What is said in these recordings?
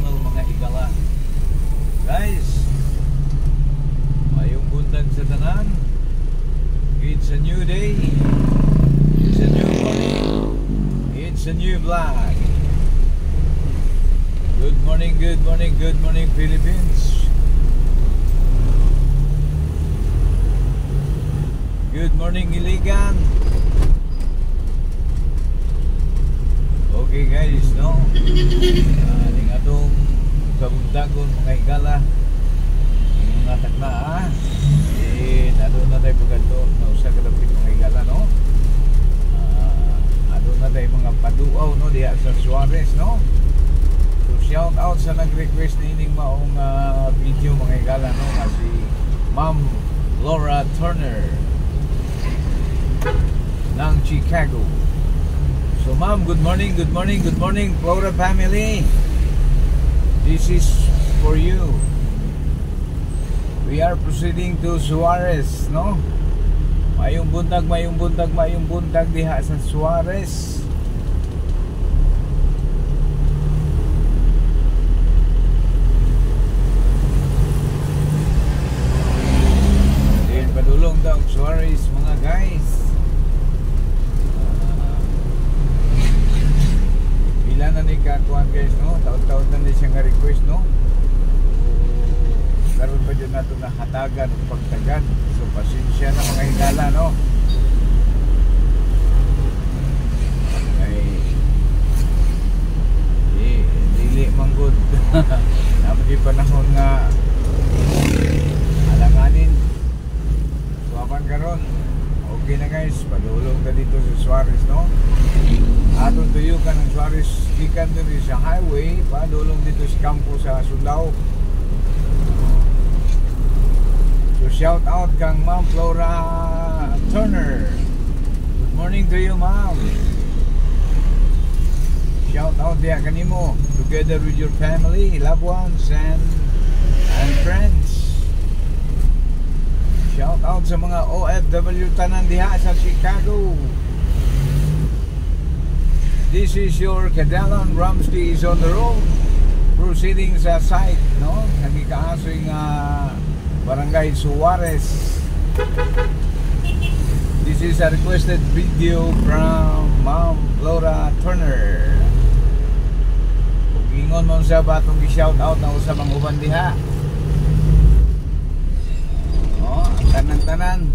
channel mga higala. Guys, mayong buntag sa tanan. It's a new day. It's a new morning. It's a new vlog. Good morning, good morning, good morning Philippines. Good morning Iligan. Okay guys, no? Aning atong kabuntagon mga higala. Mga takna ano na tayo pagkanto na usa ka dapit mga higala, no? Ano na tayo mga paduaw, no? Diya sa Suarez, no? So shout out sa nag-request na ining maong video mga higala, no? Si Ma'am Laura Turner ng Chicago. So ma'am, good morning, good morning, good morning Flora family. This is for you. We are proceeding to Suarez, no? Mayong buntag, mayong buntag, mayong buntag diha sa Suarez. Then padulong daw Suarez mga guys. Ilan na ni kakuan guys, no? Taon-taon na ni siya nga request, no? Karon pa dyan nato na hatagan o pagtagan. So pasensya na mga higala, no? Ay dili manggod. Napagi panahon nga alanganin. Suwapan karon. Okay na guys, padulong ka dito sa Suarez, no? Atong tuyo ka ng Suarez, ikan dito sa highway, padulong dito sa kampo sa Sundao. So shout out kang Ma'am Flora Turner. Good morning to you, ma'am. Shout out diya kanimo, together with your family, loved ones, and friends. Shout out sa mga OFW tanan diha sa Chicago. This is your Cadellon Rumsky is on the road. Proceeding sa site, no? Nagikaasoy nga Barangay Suarez. This is a requested video from Ma'am Flora Turner. Ingon mo sa batong gi-shout out na usa mang uban diha. Tanan-tanan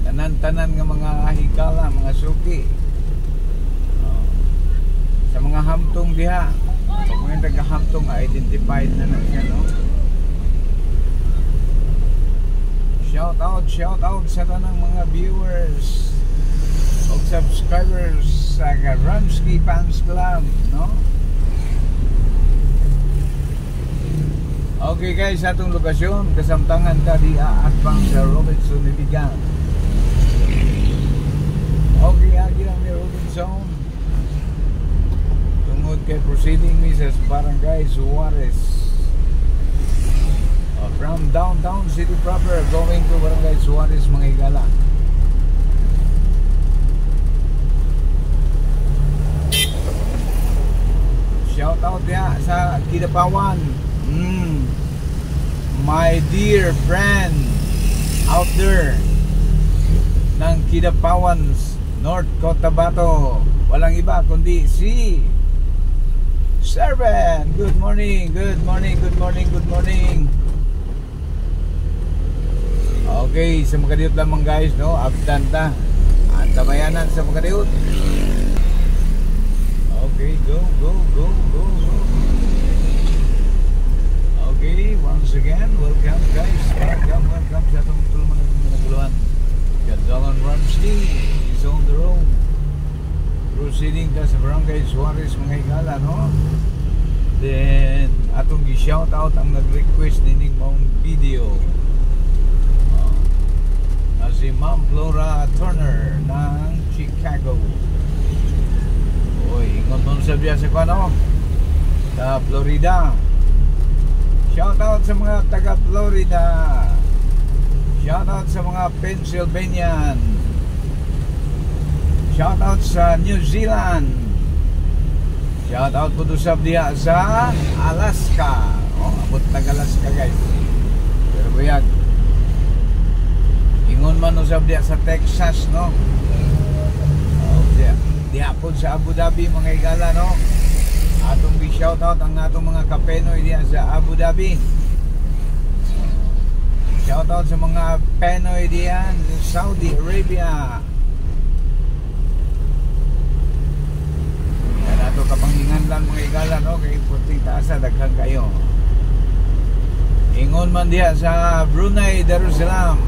tanan-tanan nga mga higala, mga suki, sa mga hamtong diha. Pag mga naghahamtong, identified na siya, no? Shout out sa tanang mga viewers o subscribers sa Rumsky Fans Club, no? Okay guys, atong lokasyon kasamtangan ta diha atbang sa Robinson Iligan. Okay, agi lang ni Robinson. Tungod kay proceeding mi sa Barangay Suarez. From downtown city proper going to Barangay Suarez mga higala. Shout out diha sa Kidapawan. My dear friend out there ng Kidapawan, North Cotabato, walang iba kundi si Servant. Good morning, good morning, good morning, good morning. Okay, sa mga diot lamang guys, no? Abdanta ang tamayanan sa mga diot. Okay, go. Okay, once again, welcome guys. Welcome sa itong tulman ng naguluhan. Cadellon Rumsky is on the road. Proceeding ka sa Barangay Suarez mga higala, no? Then, atong gi-shout out ang nag-request nining mong video. Si Ma'am Flora Turner ng Chicago. Uy, ingon mo sa biya sa ano? Sa Florida. Shout out sa mga taga Florida. Shout out sa mga Pennsylvanian. Shout out sa New Zealand. Shout out po to sab diha sa Alaska. Oh, abot na Alaska guys. Pero buyag. Ingon man usab diha sa Texas, no? Oh, diha po sa Abu Dhabi mga higala, no? Atong gi-shout out ang atong mga kapenoy diha sa Abu Dhabi. Shout out sa mga Penoy diyan sa Saudi Arabia. Yan ato kapanglingan lang mga igala, no? Kay puting taasa daghan kayo. Ingon man diha sa Brunei Darussalam.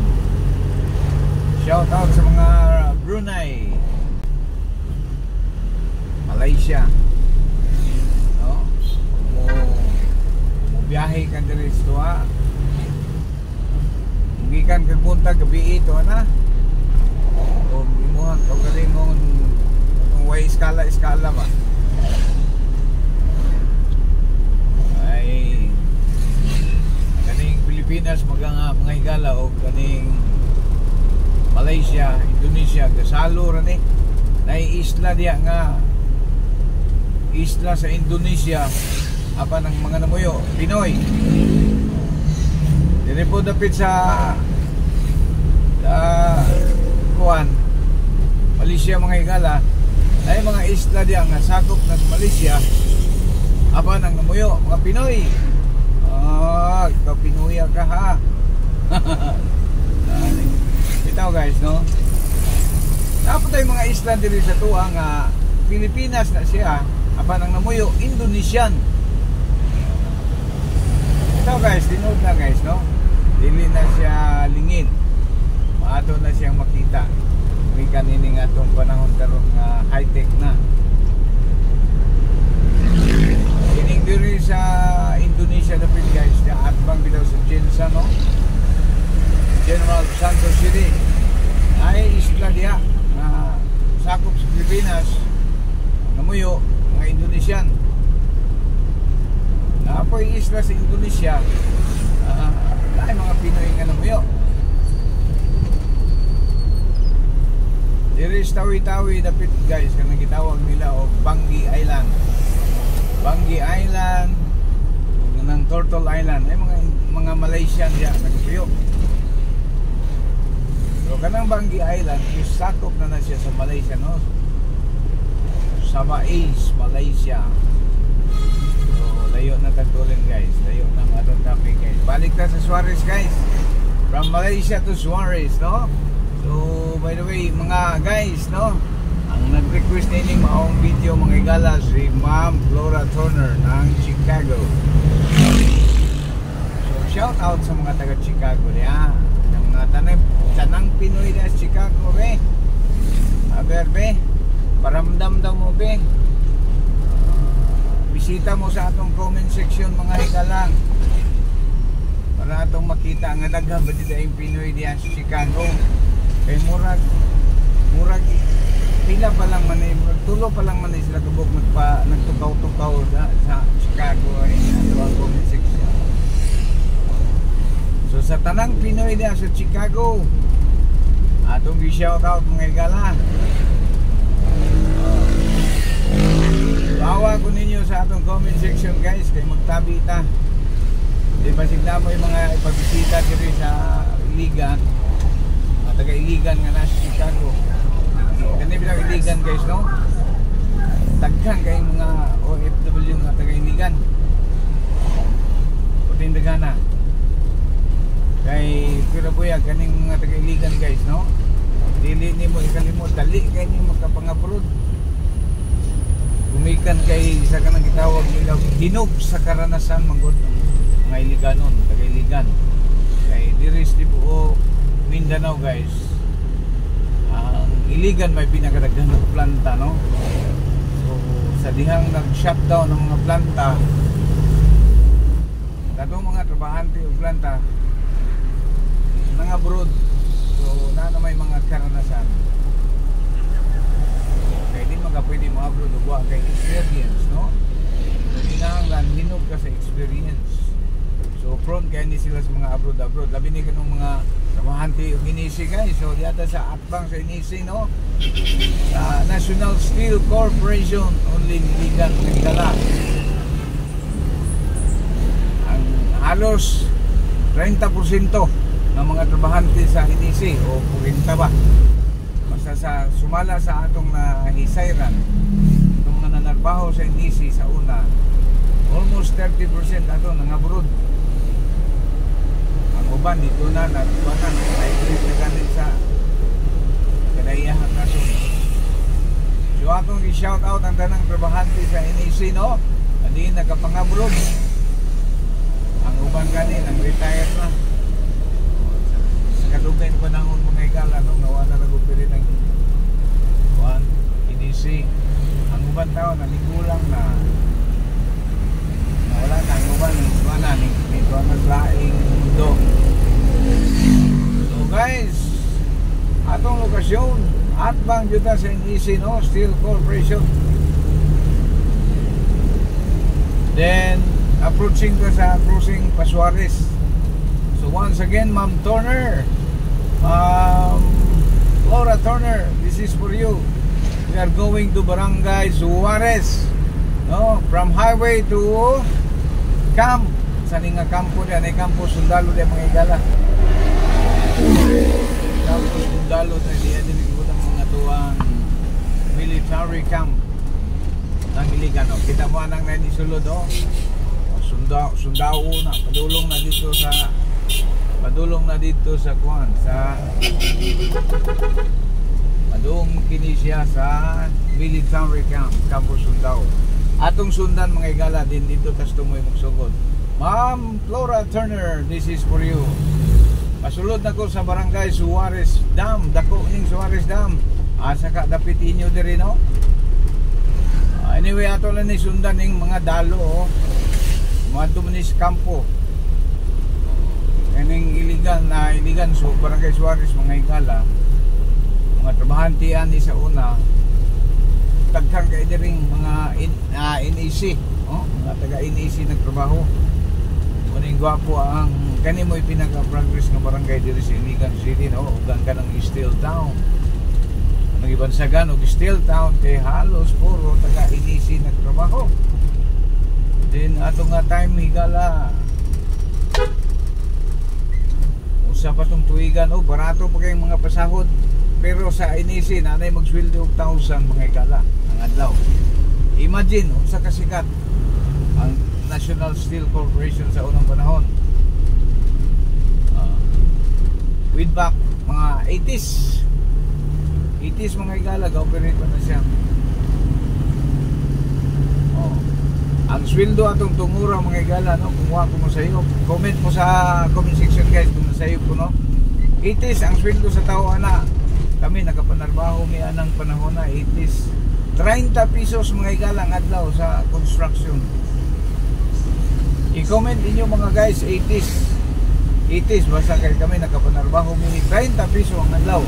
Shout out sa mga Brunei, Malaysia, no? Mo biyahe ka diri sa gikan kag buntag gabi ito na. O imuhang kaugalingon kung way skala ba. Ay kaning Pilipinas mga higala o kaning Malaysia, Indonesia gasalo ra ni. Nay isla diya nga isla sa Indonesia apa ng mga namuyo Pinoy. Dili po dapit sa Kuan Malaysia mga higala. Ay mga isla diya nga sakop na sa Malaysia apa nang namuyo mga Pinoy. Ikaw Pinoy ka ha. Bitaw guys, no? Dapat tayo mga isla diri sa tuwa nga Pilipinas na siya apa nang namuyo Indonesian. Bitaw guys, tinood na guys, no? Dili na siya lingid. Maato na siyang makita. May kanini nga itong panahon karon nga high-tech na. Kining diri sa Indonesia na pin guys, na atbang bitaw sa Jensa, no? General Santos City. Ay isla diya na sakop sa Pilipinas. Namuyo mga Indonesian. Naapoy isla sa Indonesia. Ay mga Pinoy nga namuyo. Diri sa Tawi-Tawi dapit guys kanang gitawag nila og Bangi Island. Bangi Island ng Turtle Island ay mga Malaysian diya nagpuyo. So kanang Bangi Island is sakop na siya sa Malaysia, no? Sabais, Malaysia. So layo na tagtulin guys, layo na atong topic guys. Balik ta sa Suarez guys. From Malaysia to Suarez, no? So by the way mga guys, no? Ang nag-request nining maong video mga higala si Ma'am Flora Turner ng Chicago. So shout out sa mga taga Chicago niya. Ng mga tanang Pinoy na Chicago be. Aber be, paramdam daw mo be. Bisita mo sa atong comment section mga higala. Para atong makita nga daghan ba dito ang Pinoy diyan sa Chicago. Kay murag pila pa lang man tulo pa lang man sila kabog nagtukaw-tukaw sa Chicago ay ang comment section. So sa tanang Pinoy diyan sa Chicago atong gi-shout out mga higala. Bawa ko ninyo sa atong comment section guys kay magtabi ta. Di ba sigda mo yung mga ipabisita dito sa Iligan, mga taga-Iligan nga nasa Chicago. Kani bilang Iligan guys, no? Daghan kayong mga OFW nga taga-Iligan. Puting dagana. Kay pero buya kaning mga taga-Iligan guys, no? Dili ni mo ikalimot, dali kay ni makapang-abroad. Gumikan kay sa kanang gitawag nila hinog sa karanasan manggod mga Iliganon, taga-Iligan. Kay diris di buo Mindanao guys. Ang Iligan may pinakadaghan ng planta, no? So sa dihang nag-shutdown ng mga planta, katong mga trabahante o planta nang-abroad. So na may mga karanasan. Kaya di pwede mo abroad o kay experience, no? So kinahanglan hinog ka sa experience. So prone kaya ni sila sa mga abroad. Labi ni kanong mga trabahan trabahante yung Inisi guys. So yata sa atbang sa Inisi, no, sa National Steel Corporation only niligan nagdala ang halos 30% ng mga trabahante sa Inisi o 40 ba, basta sa sumala sa atong nahisayran itong mga nanarbaho sa Inisi sa una, almost 30% ato nangabroad. Ang uban dito na natuwanan na-increase na ganit sa kadayahan naso. So atong i-shout out ang tanang trabahante sa Inisi, no, hindi nakapangabroad. Ang uban ganin ang retire na sa kalugay panahon mga igala, no, nawala na gupili ng Inisi. Ang uban tao naligulang na wala na, ang uban wala nito ang naglaing mundo. So guys, atong lokasyon atbang juta sa Inisi, no, Steel Corporation. Then approaching ko sa crossing Pasuares. So once again, Ma'am Turner, Laura Turner, this is for you. We are going to Barangay Suarez, no, from highway to camp. Saan nga kampo diyan? Ay kampo sundalo diyan mga igala. Kampo sundalo diyan din gibutang mga tuwang military camp ng Iligan, no? Kita mo anang na sulod, oh. Sundao na padulong na dito sa kuan sa padung kini siya sa military camp, Campo Sundao. Atong sundan mga igala din dito tas tumoy magsugod. Ma'am Flora Turner, this is for you. Pasulod na ko sa Barangay Suarez Dam, dako ning Suarez Dam. Asa ka dapit inyo diri, no? Anyway, ato lang ni sundan ning mga dalo, oh. Mga tumanis kampo. Kaning iligan so Barangay Suarez mga igala. Mga trabahante ani sa una. Tagkang kay diring mga NEC, oh, mga taga NEC nagtrabaho. Kuning gwapo ang kani mo'y pinaka-progress nga barangay diri sa Iligan City, no, ugan ka ng Steel Town. Nagibansagan og Steel Town kay halos puro taga NEC nagtrabaho. Then ato nga time higala usa pa tong tuigan, oh, barato pa kayong mga pasahod. Pero sa NEC nanay magsweldo og 1,000 mga igala ang adlaw. Imagine unsa kasikat ang National Steel Corporation sa unang panahon. With back mga 80s mga igala, ga-operate pa na siya. Ang sweldo atong tungura mga igala, no, kumuha ko mo sa iyo. Comment mo sa comment section guys kung nasayo ko, no. 80s ang sweldo sa tao ana. Kami nakapanarbaho mi anang panahon na 80s. 30 pesos mga igala ang adlaw sa construction. I-comment inyo mga guys, 80s basta kay kami nakapanarbaho mi 30 pesos ang adlaw.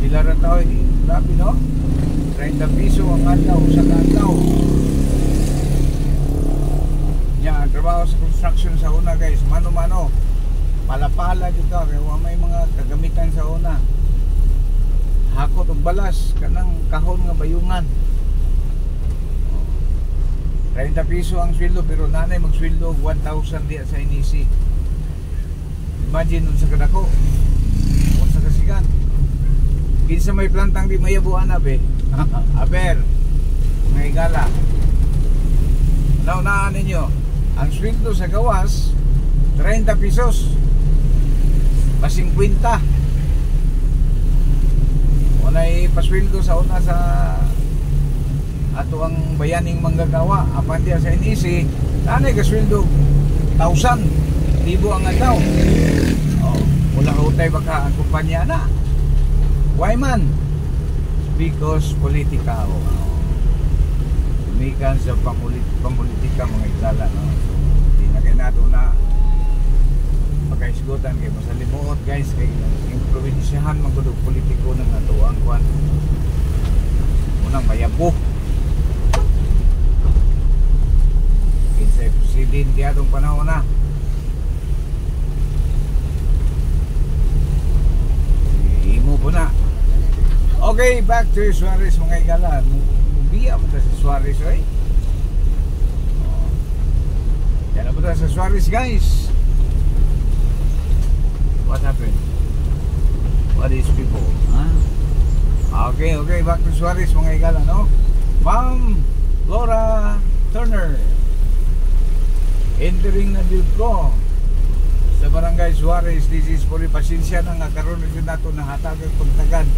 Pila ra tao, grabe, no? 30 piso ang adlaw sa adlaw. Yan, trabaho sa construction sa una guys, mano-mano. Pala-pala dito, kaya may mga kagamitan sa una. Hakot og balas, kanang kahon nga bayungan. 30 piso ang sweldo, pero nanay magsweldo og 1,000 diya sa NEC. Imagine nun sa kadako, kung sa kasigan. Kinsa may plantang di mayabuan na be. Aber, mga igala, naunaan ninyo, ang sweldo sa gawas 30 pesos pa 50. Unay pasweldo sa una sa ato ang bayaning manggagawa apan diya sa NEC, nanay ka sweldo 1,000 libo ang adlaw. Mula utay baka ang kumpanya na. Why man? Because politika, tumikan sa pampolitika mga igala, no? So di na kayo nato na pagkaisgutan kayo masalimuot guys, kay yung probinsyahan magudog politiko ng ato ang kwan unang mayabo kinsay presidente atong panahon na. Okay, back to Suarez mga igala. Mubiya mo ta sa Suarez, right? Yan na po ta sa Suarez, guys. What happened? What is people? Huh? Okay, back to Suarez mga igala, no? Ma'am Laura Turner, entering na dito ko sa Barangay Suarez. This is for pasensya na nga karon rin nato na hatag ang pagtagan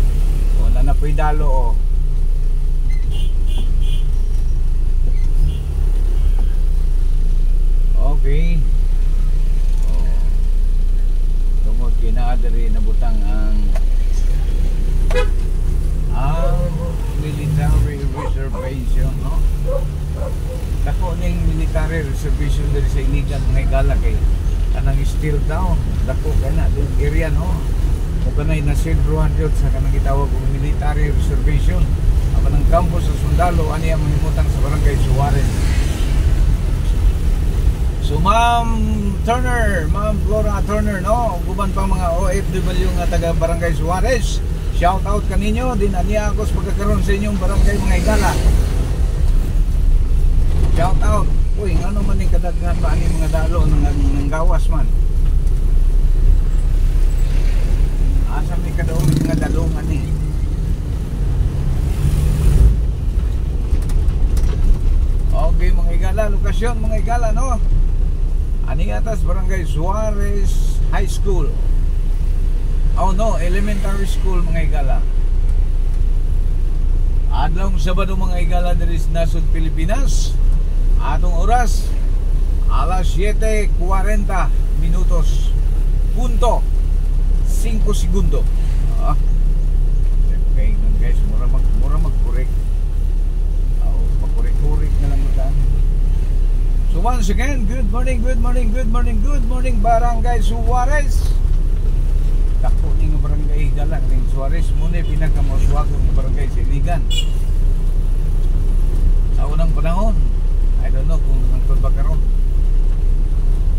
o na napoy dalo o. Okay. Tungod kinaadari na butang ang military reservation, no? Dako ning military reservation diri sa iligan mga igala kay kanang steel down. Dako kay na din area, no? O kanay na sentruhan jud sa kanang gitawag og military reservation. Apan ang kampo sa sundalo ani ang mahimutang sa Barangay Suarez. So Ma'am Turner, Ma'am Flora Turner, no? Guban pa mga OFW nga taga Barangay Suarez. Shout out kaninyo din aniya ako sa pagkakaroon sa inyong barangay mga igala. Shout out. Uy, ano man yung kadaghan ba ani mga dalo ng gawas man. Asa may kadaong mga dalungan ni. Okay mga igala, lokasyon mga igala, no? Ani atas Barangay Suarez High School. Oh no, elementary school mga igala. Adlong Sabado mga igala diri sa nasod Pilipinas. Atong oras alas 7:40 minutos. Punto 5 segundo. Okay nun guys, mura mag-correct. Mag-correct na lang mutan. So once again, good morning Barangay Suarez. Dako ning barangay Galang ning Suarez muna pinakamaswagong barangay sa iligan. Sa unang panahon, I don't know kung hangtod ba karon.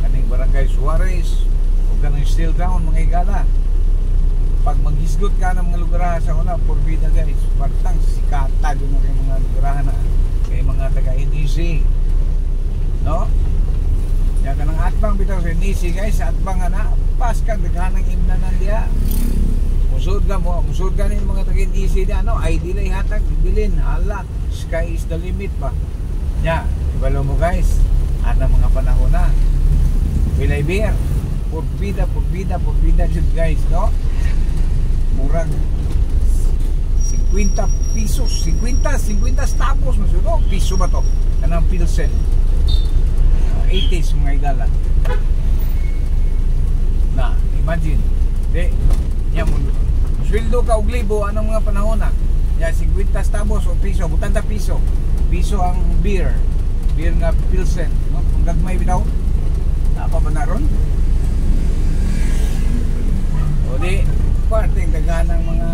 Kaning Barangay Suarez o kanang steel town mga igala. Pag maghisgot ka ng mga lugar sa una, forbida guys, partang sikata doon na mga lugar na kay mga taga-NEC, no? Ya kanang atbang bitaw sa NEC guys, sa atbang na pas kang daghanang imnanan diha. Musud ka ni mga taga-NEC diha, no? ID na ihatag bilin, hala, sky is the limit ba. Ya, ibalo mo guys, ana mga panahon na. Pilay beer, porbida jud guys, no? Murag 50 pesos, 50 tapos mo no? Piso ba to? Kanang Pilsen. 80s mga igala. Na, imagine. De, nya mo sweldo ka og libo anong mga panahon na. Ya 50 tapos o piso, 80 piso. Piso ang beer nga Pilsen, no? Kung gagmay bitaw. Apa ba naron? O di parting daganang mga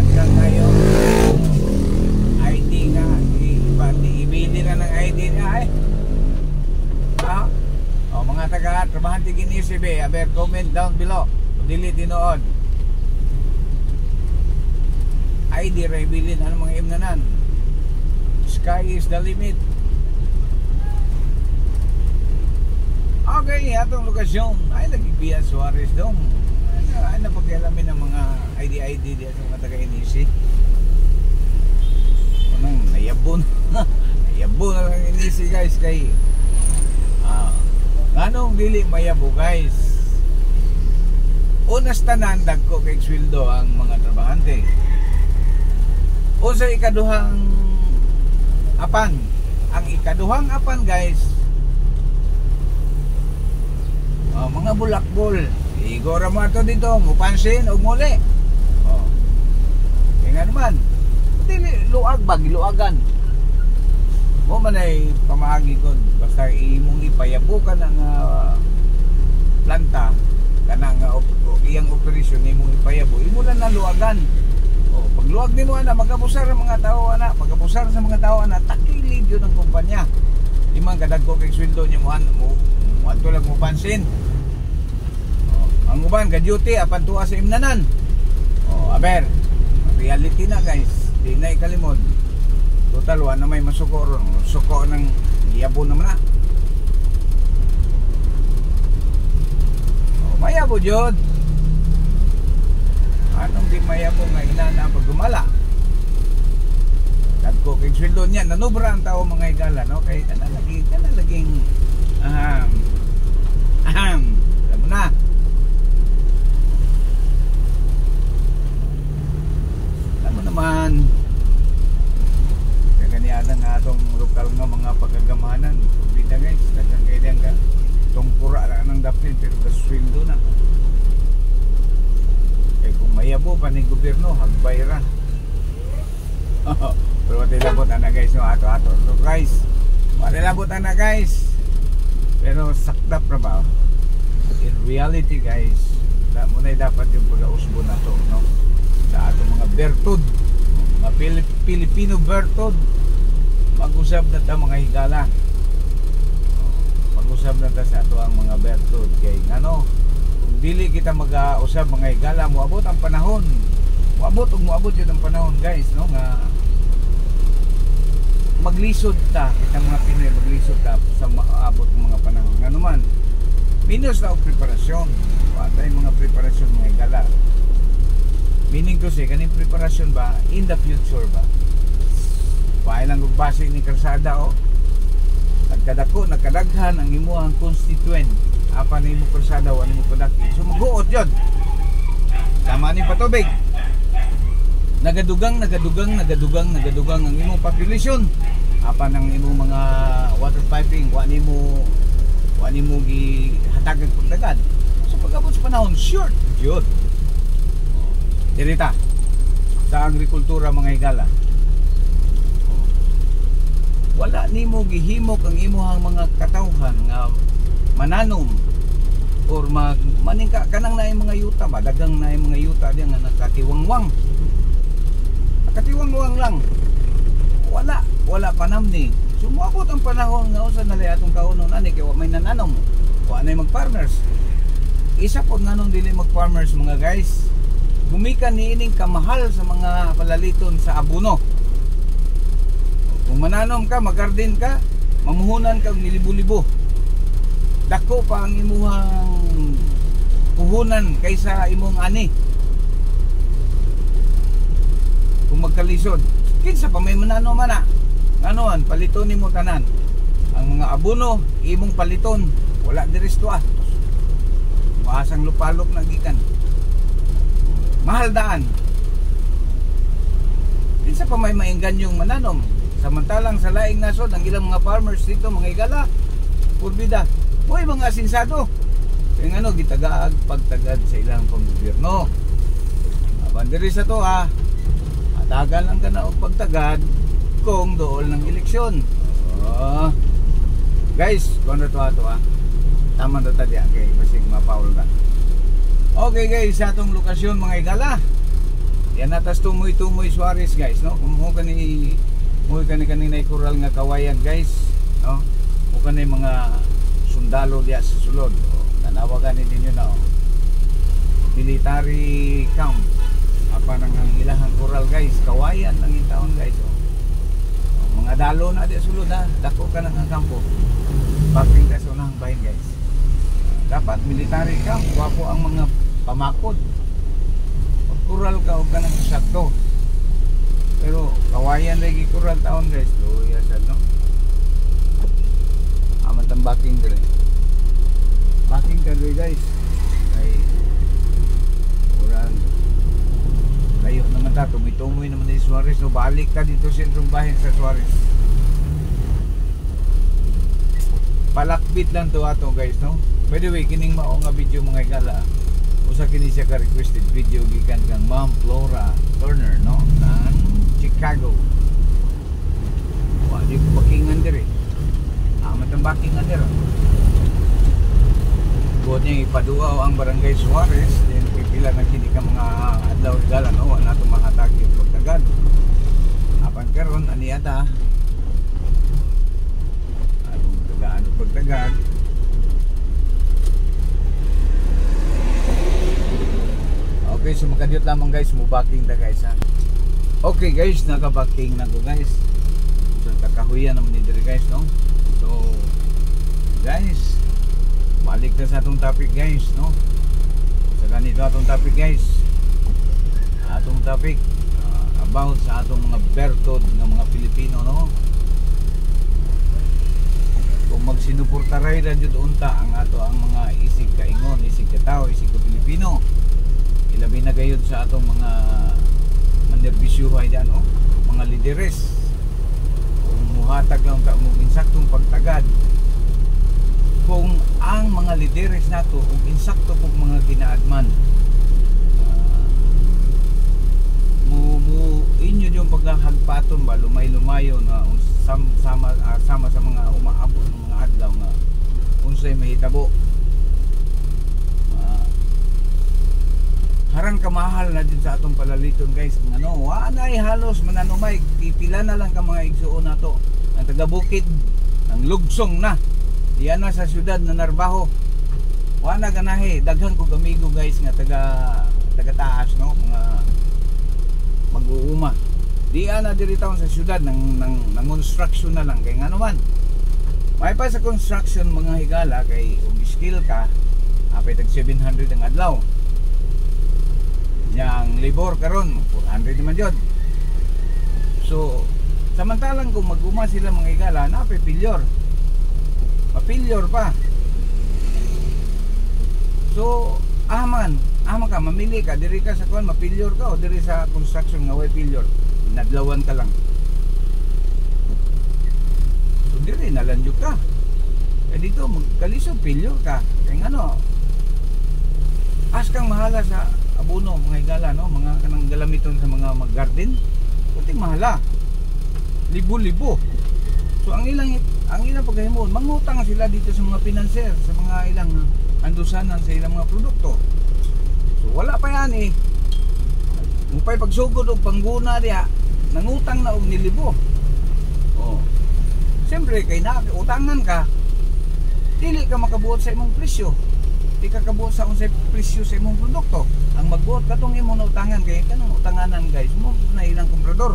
nagkakayo ID nga ibili na ng ID na o mga taga trabahante kini si be, aber comment down below dili tinuod ID ra ibilin ano mga imnanan. Sky is the limit. Okay, atong lokasyon ay nagbibiya Suarez dong. Ay napakialamin ng mga ID diya sa mga taga-NEC. Anong nayabon nayabon na lang NEC guys kay anong dili mayabo guys. Unas tanan dagko kay sweldo ang mga trabahante. O sa ikaduhang apan, ang ikaduhang apan guys, mga bulakbol igora mo ato dito mupansin og muli kaya naman dili luag ba giluagan mo man ay pamaagi ko basta imong ipayabukan ang planta kanang iyang operasyon imong ipayabo imo lang na luagan. Pag luag nimo ana magabusar ang mga tao ana pagabusar sa mga tao ana takilid yun ang kumpanya imong kadagko kay sweldo niya mo adto lang mo pansin. Ang uban ka duty apan tuwa sa imnanan. Aber reality na guys, di na ikalimod. Total wa na may masuko ron. Suko ng iyabo naman na. Mayabo jud. Anong di mayabo nga inana pag gumala? Dagko kay sweldo niya nanubra ang tao mga higala, no? Kay kana laging alam mo na. Alam mo naman. Kaya ganyan nga atong lokal nga mga pagagamanan. Bida guys, dagang kaya ka tungkura na ng daplin pero kasweldo na. Kaya kung mayabo pa ni gobyerno, hagbay ra. Pero matilabot na guys, no? Ato-ato. So guys, matilabot na guys. Pero sakdap na ba? In reality guys, muna dapat yung pag-ausbo na to, no? Sa atong mga bertud, mga Pilipino bertud, mag-usap na ta mga higala. Mag-usap na ta sa ato ang mga bertud. Kaya ano, kung dili kita mag-usap mga higala, muabot ang panahon. Muabot yun ang panahon guys, no? Nga maglisod ta, kita mga Pinoy, maglisod ta sa maabot ng mga panahon. Nga naman, minus na o preparasyon. Patay mga preparasyon mga higala. Meaning to say, kaning preparasyon ba in the future ba? Pahay lang magbase ni Karsada o nagkadako, nagkadaghan ang imuhang constituent. Apa ni mo Karsada, wala mo padaki. So mag-uot yun. Tama ni patubig. Nagadugang ang imong population. Apa nang imong mga water piping, wani mo gihatagan pagdagad. So pag-abot sa panahon, short yun. Dirita sa agrikultura mga higala. Wala nimo gihimok ang imuhang mga katawhan nga mananom or maningka kanang naay mga yuta ba, dagang naay mga yuta diyan nga nakatiwangwang. Nakatiwangwang lang. Wala panamni. Sumuabot ang panahon nga usa na lay atong kaunon ani kay wa may nananom. Wa nay mag-farmers. Isa pod nganong dili mag-farmers mga guys. Gumikan niining kamahal sa mga palaliton sa abono. Kung mananom ka, mag-garden ka, mamuhunan ka ng libo-libo. Dako pa ang imuhang puhunan kaysa imong ani. Kung magkalisod, kinsa pa may mananom mana. Nganoan, paliton nimo tanan. Ang mga abono, imong paliton, wala diri sa maasang lupalop na gikan. Mahal daan. Kinsa pa may mainggan yung mananom. Samantalang sa laing nasod, ang ilang mga farmers dito, mga higala, purbida, uy mga asinsado. Kaya nga no, gitagaag, pagtagad sa ilang pang-gobyerno. Bandiri sa to ha, atagan lang ka na o pagtagad kung dool ng eleksyon. Guys, kung ano to ha, tama na tadya, kay masig mapaul ka. Okay guys, sa atong lokasyon mga higala, yan natas tumoy-tumoy Suarez guys, no? Kung kanina kural nga kawayan guys, no? Kung kanina mga sundalo diya sa sulod, nanawagan ninyo na military camp. Apa nang ang ilahang kural guys, kawayan ang itaon guys. Mga dalo na diya sulod ha, dako ka nang kampo. Parking ka sa unang bahin guys. Dapat military camp, wapo ang mga pamakod. Pag kural ka o ka nang sakto. Pero kawayan lagi kural taon guys. Luya sad no. Amat ang backing dire. Backing ka dire guys. Ay kural. Layo naman ta, tumoy naman ni Suarez. So balik ka dito sentrong bahin sa Suarez. Palakbit lang to ato guys no. By the way, kining mao nga video mga higala. Usa kini siya ka requested video gikan kang Ma'am Flora Turner no ng Chicago. Wa di ko bakingan dire. Amat ang bakingan dire. Buot niya ipaduaw ang barangay Suarez, then pipila na kini ka mga adlaw higala no, wala to mahatag yung pagtagad. Apan karon ani ata. Atong tagaan og pagtagad. Okay, guys, makadyot lamang guys, mubaking ta guys ha. Okay guys, nakabaking na ko guys. So kakahuyan naman ni diri guys no. So guys, balik na sa atong topic guys no. Sa ganito atong topic guys. Atong topic about sa atong mga bertod ng mga Pilipino no. Kung magsinuportaray ra jud unta ang ato ang mga isig kaingon, isig katao, isig ka Pilipino. Ilabi na gayud sa atong mga manerbisyuhay dyan no, mga lideres. Kung muhatag lang ka mo insaktong pagtagad. Kung ang mga lideres nato kung insakto pug mga ginaagman, inyo yung paghahagpaton ba lumay-lumayo na sama sa mga umaabot ng mga adlaw nga unsay mahitabo. Harang kamahal na din sa atong palaliton guys. Ano, wanay halos mananumay, pipila na lang ka mga igsuon nato. Ang taga-bukid, ang lugsong na. Diyan na sa syudad na Narbaho. Wana ganahe, daghan ko amigo guys nga taga-taas no, mga mag-uuma. Diyan na diri taon sa syudad nang construction na lang kay ngano man. May pa sa construction mga higala kay skill ka, apay tag 700 ang adlaw. Yang labor karon 400 naman yun. So samantalang kung mag-uma sila mga higala, napay pilyor. Mapilyor pa. So aman ka, mamili ka, diri ka sa kuan mapilyor ka o diri sa construction nga way pilyor, nadlawan ka lang. So diri nalanjud ka. Eh dito magkalisod pilyor ka. Kay ano? As kang mahala sa abono mga higala no, mga kanang galamiton sa mga mag-garden. Kunting mahala. Libo-libo. So ang ilang paghahimon, mangutang sila dito sa mga financier, sa mga ilang andusanan sa ilang mga produkto. So wala pa yan eh. Mupay pagsugod og pangguna diha, nangutang na og nilibo. Oh. Siyempre kay utangan ka, dili ka makabuot sa imong presyo. Di ka kabuot sa unsay presyo sa imong produkto. Ang magbuot katong imong utangan kay kanang utanganan guys, mo na ilang komprador.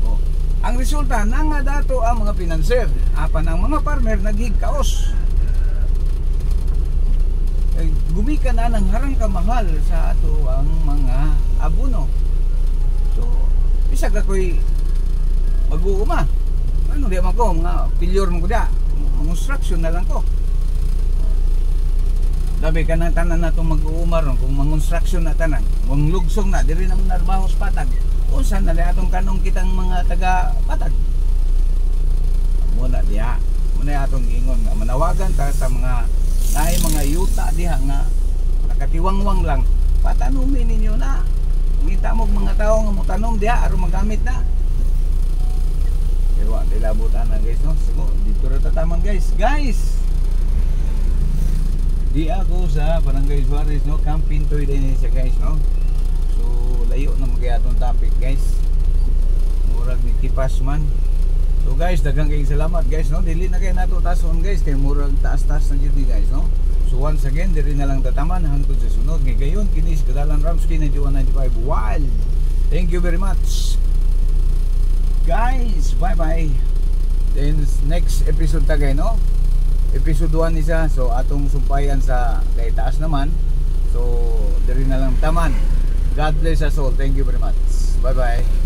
Oh. Ang resulta nanga dato ang mga financier, apan ang mga farmer naghigkaos. Gumikan na ng harang kamahal sa ato ang mga abono. So isa ka ko'y mag-uuma. Ano di man ko, mga pilyor mo ko da, construction na lang ko. Dabi ka ng tanan na itong mag-uuma ron, kung mag-construction na tanan, kung lugsong na, diri naman Narbaho sa patag, unsan na li atong kanong kitang mga taga-patag. Muna diha, muna atong gingon, manawagan ta sa mga naay mga yuta diha nga nakatiwangwang lang, patanumin ninyo na. Ngita mo mga tao nga mo tanom diha aron magamit na. Pero ang dilabutan na guys no. So, dito ra tatamang guys. Guys. Di ako sa Barangay Suarez no, Camp Pintoy din siya guys no. So layo na magyatong topic guys. Murag ni tipas man. So guys, daghang kayong salamat guys no. Dili na kayo nato tason guys kay murag taas-taas na jud guys no. So once again, diri na lang tataman hangtod sa sunod. Ngayon kinis Kadalan Ramsky 9195 Wild. Thank you very much. Guys, bye-bye. Then next episode tagay no. Episode 1 isa. So atong sumpayan sa kay taas naman. So diri na lang taman. God bless us all. Thank you very much. Bye-bye.